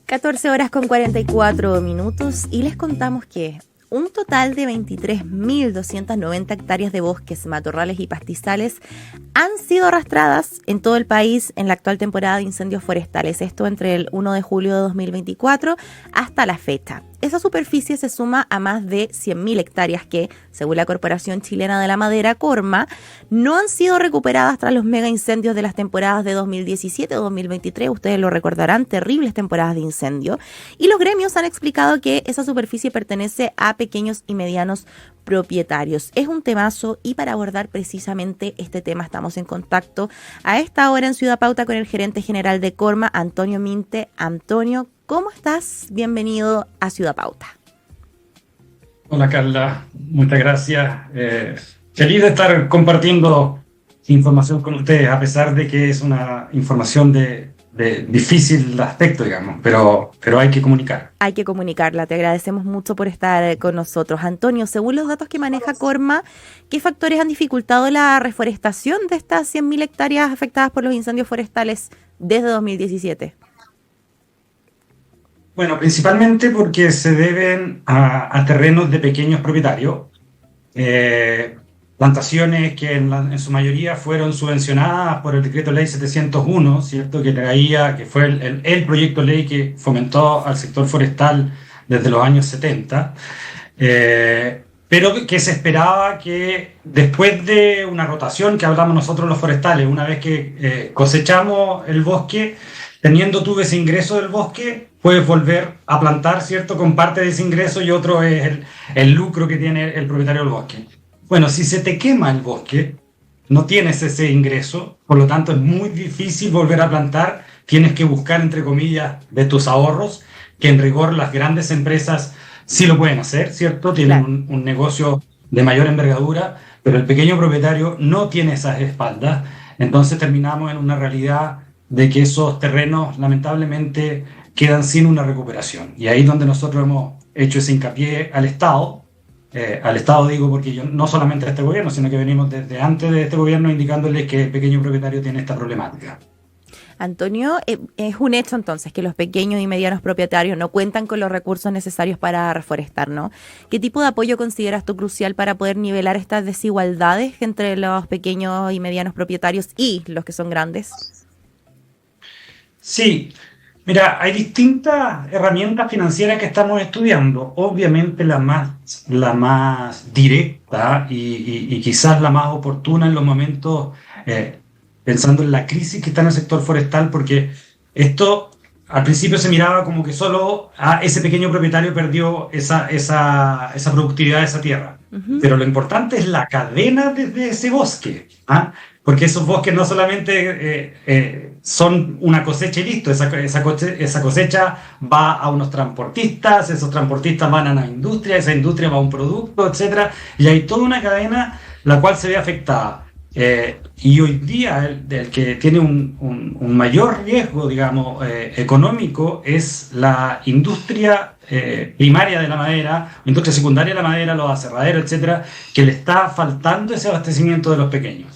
14 horas con 44 minutos y les contamos que un total de 23.290 hectáreas de bosques, matorrales y pastizales han sido arrastradas en todo el país en la actual temporada de incendios forestales. Esto entre el 1 de julio de 2024 hasta la fecha. Esa superficie se suma a más de 100.000 hectáreas que, según la Corporación Chilena de la Madera, Corma, no han sido recuperadas tras los mega incendios de las temporadas de 2017 o 2023. Ustedes lo recordarán, terribles temporadas de incendio. Y los gremios han explicado que esa superficie pertenece a pequeños y medianos propietarios. Es un temazo y para abordar precisamente este tema estamos en contacto a esta hora en Ciudad Pauta con el gerente general de Corma, Antonio Minte. Antonio, ¿cómo estás? Bienvenido a Ciudad Pauta. Hola Carla, muchas gracias. Feliz de estar compartiendo información con ustedes, a pesar de que es una información de difícil aspecto, digamos, pero hay que comunicar. Hay que comunicarla, te agradecemos mucho por estar con nosotros. Antonio, según los datos que maneja Corma, ¿qué factores han dificultado la reforestación de estas 100.000 hectáreas afectadas por los incendios forestales desde 2017? Bueno, principalmente porque se deben a terrenos de pequeños propietarios, plantaciones que en su mayoría fueron subvencionadas por el decreto ley 701, ¿cierto? Que fue el proyecto ley que fomentó al sector forestal desde los años 70, pero que se esperaba que después de una rotación que hablamos nosotros los forestales, una vez que cosechamos el bosque, teniendo tú ese ingreso del bosque, puedes volver a plantar, ¿cierto? Con parte de ese ingreso y otro es el lucro que tiene el propietario del bosque. Bueno, si se te quema el bosque, no tienes ese ingreso, por lo tanto es muy difícil volver a plantar, tienes que buscar, entre comillas, de tus ahorros, que en rigor las grandes empresas sí lo pueden hacer, ¿cierto? Tienen Claro. un negocio de mayor envergadura, pero el pequeño propietario no tiene esas espaldas, entonces terminamos en una realidad de que esos terrenos lamentablemente quedan sin una recuperación. Y ahí es donde nosotros hemos hecho ese hincapié al Estado digo porque yo no solamente a este gobierno, sino que venimos desde antes de este gobierno indicándoles que el pequeño propietario tiene esta problemática. Antonio, es un hecho entonces que los pequeños y medianos propietarios no cuentan con los recursos necesarios para reforestar, ¿no? ¿Qué tipo de apoyo consideras tú crucial para poder nivelar estas desigualdades entre los pequeños y medianos propietarios y los que son grandes? Sí, mira, hay distintas herramientas financieras que estamos estudiando. Obviamente la más directa y quizás la más oportuna en los momentos, pensando en la crisis que está en el sector forestal, porque esto al principio se miraba como que solo ese pequeño propietario perdió esa productividad de esa tierra. Uh-huh. Pero lo importante es la cadena desde ese bosque, ¿ah? Porque esos bosques no solamente son una cosecha y listo, esa cosecha va a unos transportistas, esos transportistas van a una industria, esa industria va a un producto, etcétera, y hay toda una cadena la cual se ve afectada. Y hoy día el que tiene un mayor riesgo, digamos, económico es la industria primaria de la madera, industria secundaria de la madera, los aserraderos, etcétera, que le está faltando ese abastecimiento de los pequeños.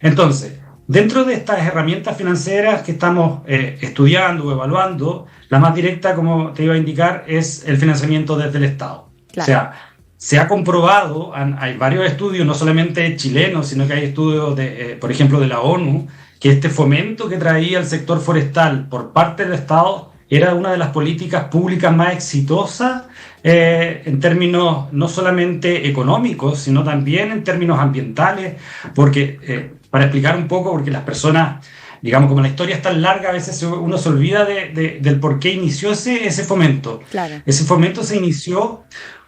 Entonces, dentro de estas herramientas financieras que estamos estudiando o evaluando, la más directa, como te iba a indicar, es el financiamiento desde el Estado. Claro. O sea, se ha comprobado, hay varios estudios, no solamente chilenos, sino que hay estudios, por ejemplo, de la ONU, que este fomento que traía el sector forestal por parte del Estado era una de las políticas públicas más exitosas en términos no solamente económicos, sino también en términos ambientales, porque, para explicar un poco, porque las personas, digamos, como la historia es tan larga, a veces uno se olvida del por qué inició ese fomento. Claro. Ese fomento se inició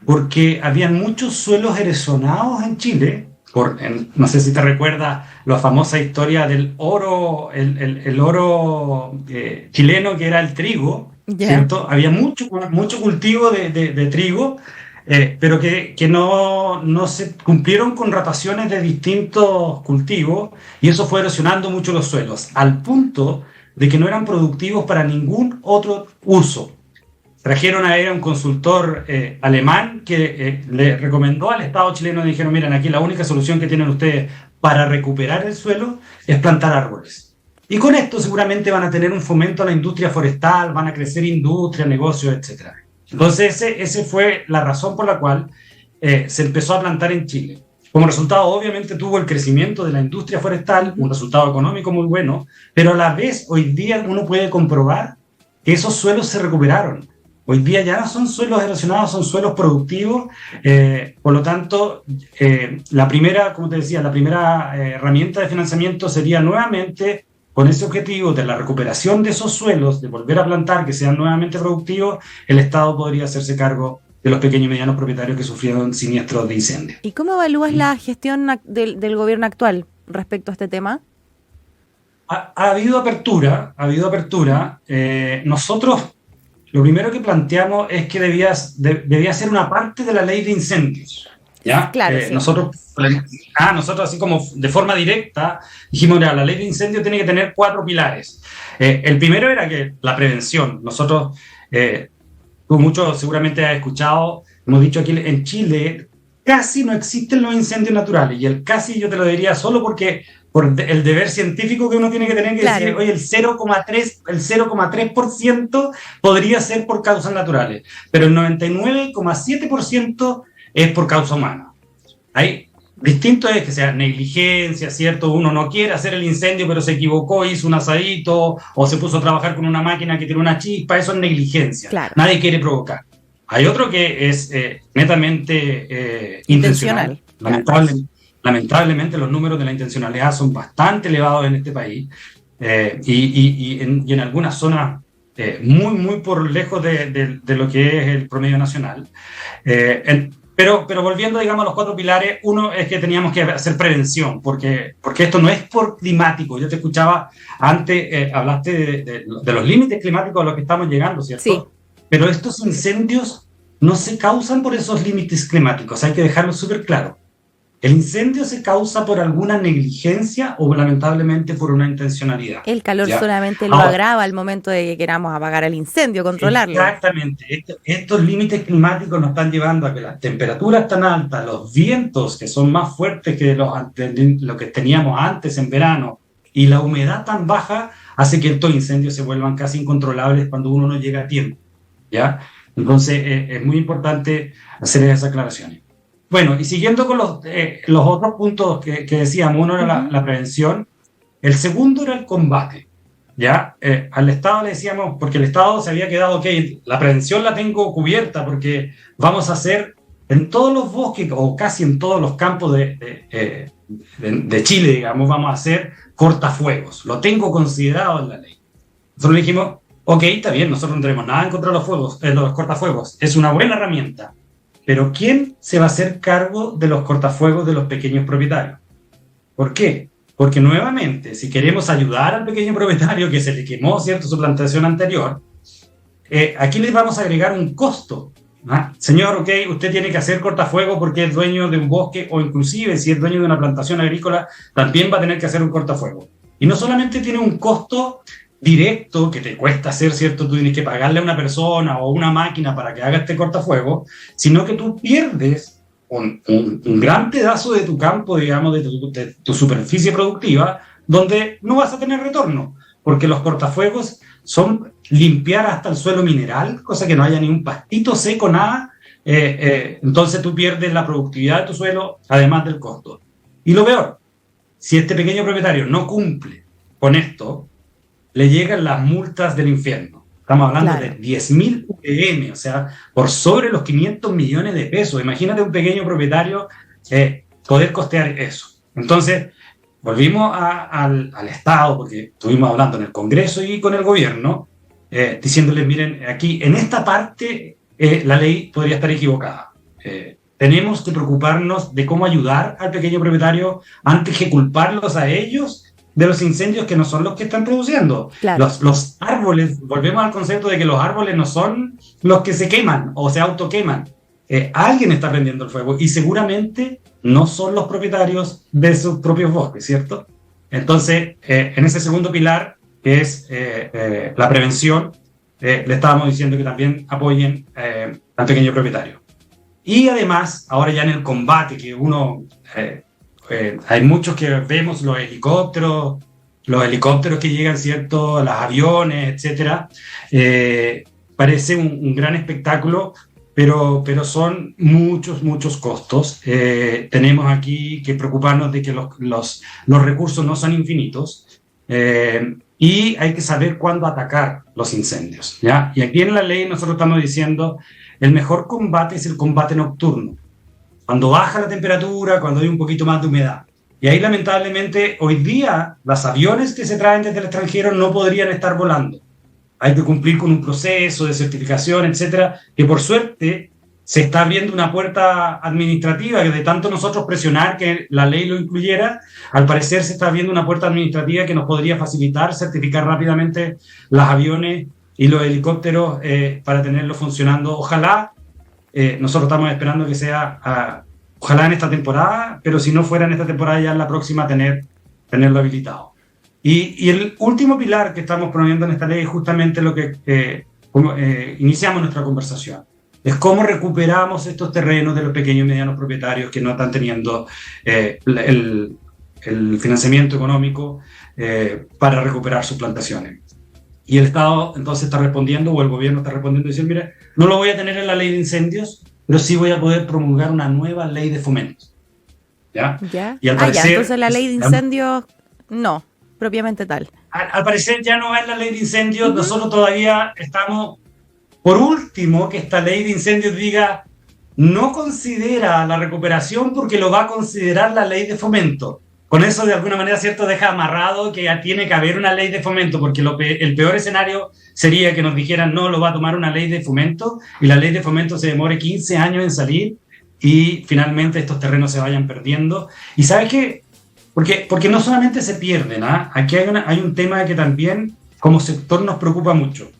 porque había muchos suelos erosionados en Chile, no sé si te recuerdas la famosa historia del oro, el oro chileno, que era el trigo, Yeah. ¿cierto? Había mucho cultivo de trigo, pero que no se cumplieron con rotaciones de distintos cultivos, y eso fue erosionando mucho los suelos, al punto de que no eran productivos para ningún otro uso. Trajeron a él un consultor alemán que le recomendó al Estado chileno, y dijeron, miren, aquí la única solución que tienen ustedes para recuperar el suelo es plantar árboles. Y con esto seguramente van a tener un fomento a la industria forestal, van a crecer industria, negocios, etc. Entonces ese fue la razón por la cual se empezó a plantar en Chile. Como resultado, obviamente, tuvo el crecimiento de la industria forestal, un resultado económico muy bueno, pero a la vez hoy día uno puede comprobar que esos suelos se recuperaron. Hoy día ya no son suelos erosionados, son suelos productivos. Por lo tanto, la primera, como te decía, la primera herramienta de financiamiento sería nuevamente con ese objetivo de la recuperación de esos suelos, de volver a plantar, que sean nuevamente productivos. El Estado podría hacerse cargo de los pequeños y medianos propietarios que sufrieron siniestros de incendio. ¿Y cómo evalúas la gestión del gobierno actual respecto a este tema? Ha habido apertura. Nosotros lo primero que planteamos es que debía ser una parte de la ley de incendios. ¿Ya? Claro, sí. Nosotros así como de forma directa dijimos, mira, la ley de incendios tiene que tener 4 pilares. El primero era que la prevención. Nosotros, tú mucho seguramente has escuchado, hemos dicho aquí en Chile, casi no existen los incendios naturales. Y el casi yo te lo diría solo porque por el deber científico que uno tiene que tener que decir, oye, el 0,3% podría ser por causas naturales, pero el 99,7% es por causa humana. Hay distinto es que sea negligencia, ¿cierto? Uno no quiere hacer el incendio, pero se equivocó, hizo un asadito, o se puso a trabajar con una máquina que tiene una chispa, eso es negligencia. Claro. Nadie quiere provocar. Hay otro que es netamente intencional. Lamentablemente los números de la intencionalidad son bastante elevados en este país y en algunas zonas muy por lejos de lo que es el promedio nacional. Pero volviendo, digamos, a los 4 pilares, uno es que teníamos que hacer prevención, porque esto no es por climático. Yo te escuchaba antes, hablaste de los límites climáticos a los que estamos llegando, ¿cierto? Sí. Pero estos incendios no se causan por esos límites climáticos, hay que dejarlo súper claro. El incendio se causa por alguna negligencia o lamentablemente por una intencionalidad. El calor ¿ya? solamente lo agrava al momento de que queramos apagar el incendio, controlarlo. Exactamente. Estos límites climáticos nos están llevando a que las temperaturas tan altas, los vientos que son más fuertes que lo que teníamos antes en verano y la humedad tan baja hace que estos incendios se vuelvan casi incontrolables cuando uno no llega a tiempo, ¿ya? Entonces es muy importante hacer esas aclaraciones. Bueno, y siguiendo con los otros puntos que decíamos, uno era la prevención, el segundo era el combate, ¿ya? Al Estado le decíamos, porque el Estado se había quedado, ok, la prevención la tengo cubierta porque vamos a hacer en todos los bosques o casi en todos los campos de Chile, digamos, vamos a hacer cortafuegos, lo tengo considerado en la ley. Nosotros le dijimos, ok, está bien, nosotros no tenemos nada en contra de los cortafuegos, es una buena herramienta. Pero ¿quién se va a hacer cargo de los cortafuegos de los pequeños propietarios? ¿Por qué? Porque nuevamente, si queremos ayudar al pequeño propietario que se le quemó, ¿cierto?, su plantación anterior, aquí les vamos a agregar un costo. ¿Ah? Señor, ok, usted tiene que hacer cortafuegos porque es dueño de un bosque o inclusive si es dueño de una plantación agrícola, también va a tener que hacer un cortafuego. Y no solamente tiene un costo directo que te cuesta hacer, ¿cierto? Tú tienes que pagarle a una persona o una máquina para que haga este cortafuego, sino que tú pierdes un gran pedazo de tu campo, digamos, de tu superficie productiva, donde no vas a tener retorno, porque los cortafuegos son limpiar hasta el suelo mineral, cosa que no haya ni un pastito seco, nada, entonces tú pierdes la productividad de tu suelo, además del costo. Y lo peor, si este pequeño propietario no cumple con esto, le llegan las multas del infierno. Estamos hablando de 10.000 UPM, o sea, por sobre los 500 millones de pesos. Imagínate un pequeño propietario poder costear eso. Entonces, volvimos al Estado, porque estuvimos hablando en el Congreso y con el gobierno, diciéndoles, miren, aquí en esta parte la ley podría estar equivocada. Tenemos que preocuparnos de cómo ayudar al pequeño propietario antes que culparlos a ellos de los incendios que no son los que están produciendo. Claro. Los árboles, volvemos al concepto de que los árboles no son los que se queman o se autoqueman. Alguien está prendiendo el fuego y seguramente no son los propietarios de sus propios bosques, ¿cierto? Entonces, en ese segundo pilar, que es la prevención, le estábamos diciendo que también apoyen al pequeño propietario. Y además, ahora ya en el combate, que uno... hay muchos que vemos los helicópteros los helicópteros que llegan, ¿cierto? Los aviones, etcétera. Parece un gran espectáculo, pero son muchos costos. Tenemos aquí que preocuparnos de que los recursos no son infinitos, y hay que saber cuándo atacar los incendios, ¿ya? Y aquí en la ley nosotros estamos diciendo el mejor combate es el combate nocturno, cuando baja la temperatura, cuando hay un poquito más de humedad. Y ahí lamentablemente hoy día los aviones que se traen desde el extranjero no podrían estar volando. Hay que cumplir con un proceso de certificación, etcétera, que por suerte se está abriendo una puerta administrativa, que de tanto nosotros presionar que la ley lo incluyera, al parecer se está abriendo una puerta administrativa que nos podría facilitar certificar rápidamente los aviones y los helicópteros para tenerlos funcionando. Ojalá, nosotros estamos esperando que sea, ojalá en esta temporada, pero si no fuera en esta temporada, ya en la próxima tenerlo habilitado. Y el último pilar que estamos promoviendo en esta ley es justamente lo que iniciamos nuestra conversación. Es cómo recuperamos estos terrenos de los pequeños y medianos propietarios que no están teniendo el financiamiento económico para recuperar sus plantaciones. Y el Estado entonces está respondiendo, o el gobierno está respondiendo, y dice, mire, no lo voy a tener en la ley de incendios, pero sí voy a poder promulgar una nueva ley de fomento. ¿Ya? Y al parecer, entonces la ley de incendios, no, propiamente tal. Al parecer ya no es la ley de incendios, nosotros todavía estamos... Por último, que esta ley de incendios diga, no considera la recuperación porque lo va a considerar la ley de fomento. Con eso, de alguna manera, ¿cierto?, deja amarrado que ya tiene que haber una ley de fomento, porque el peor escenario sería que nos dijeran, no, lo va a tomar una ley de fomento, y la ley de fomento se demore 15 años en salir, y finalmente estos terrenos se vayan perdiendo. ¿Y sabes qué? Porque no solamente se pierden, ¿ah? Aquí hay un tema que también, como sector, nos preocupa mucho.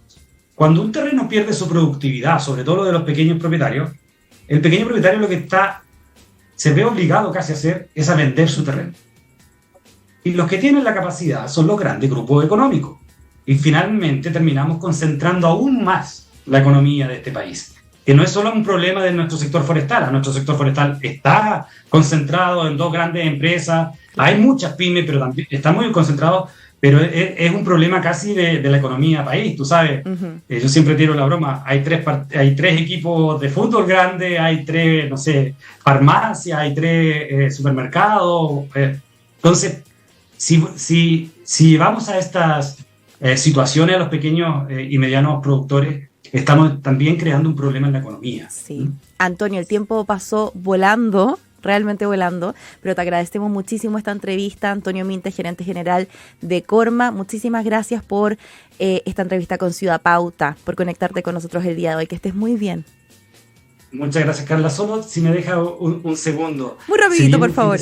Cuando un terreno pierde su productividad, sobre todo lo de los pequeños propietarios, el pequeño propietario lo que se ve obligado casi a hacer es a vender su terreno. Y los que tienen la capacidad son los grandes grupos económicos. Y finalmente terminamos concentrando aún más la economía de este país. Que no es solo un problema de nuestro sector forestal. Nuestro sector forestal está concentrado en 2 grandes empresas. Hay muchas pymes, pero también está muy concentrado. Pero es un problema casi de la economía país, tú sabes. Yo siempre tiro la broma, hay 3 equipos de fútbol grandes, hay 3, no sé, farmacias, hay 3 supermercados. Entonces, si vamos a estas situaciones a los pequeños y medianos productores, estamos también creando un problema en la economía. Sí. Antonio, el tiempo pasó volando, realmente volando, pero te agradecemos muchísimo esta entrevista. Antonio Minte, gerente general de Corma, muchísimas gracias por esta entrevista con Ciudad Pauta, por conectarte con nosotros el día de hoy. Que estés muy bien. Muchas gracias, Carla. Solo si me deja un segundo. Muy rapidito, por favor.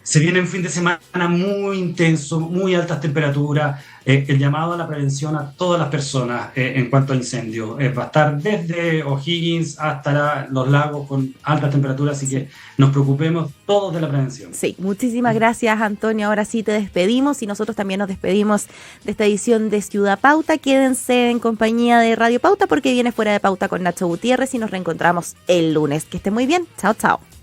Se viene un fin de semana muy intenso, muy altas temperaturas. El llamado a la prevención a todas las personas en cuanto a incendios. Va a estar desde O'Higgins hasta los lagos con altas temperaturas, así que nos preocupemos todos de la prevención. Sí, muchísimas gracias, Antonio. Ahora sí te despedimos y nosotros también nos despedimos de esta edición de Ciudad Pauta. Quédense en compañía de Radio Pauta porque viene Fuera de Pauta con Nacho Gutiérrez y nos reencontramos el lunes. Que esté muy bien. Chao, chao.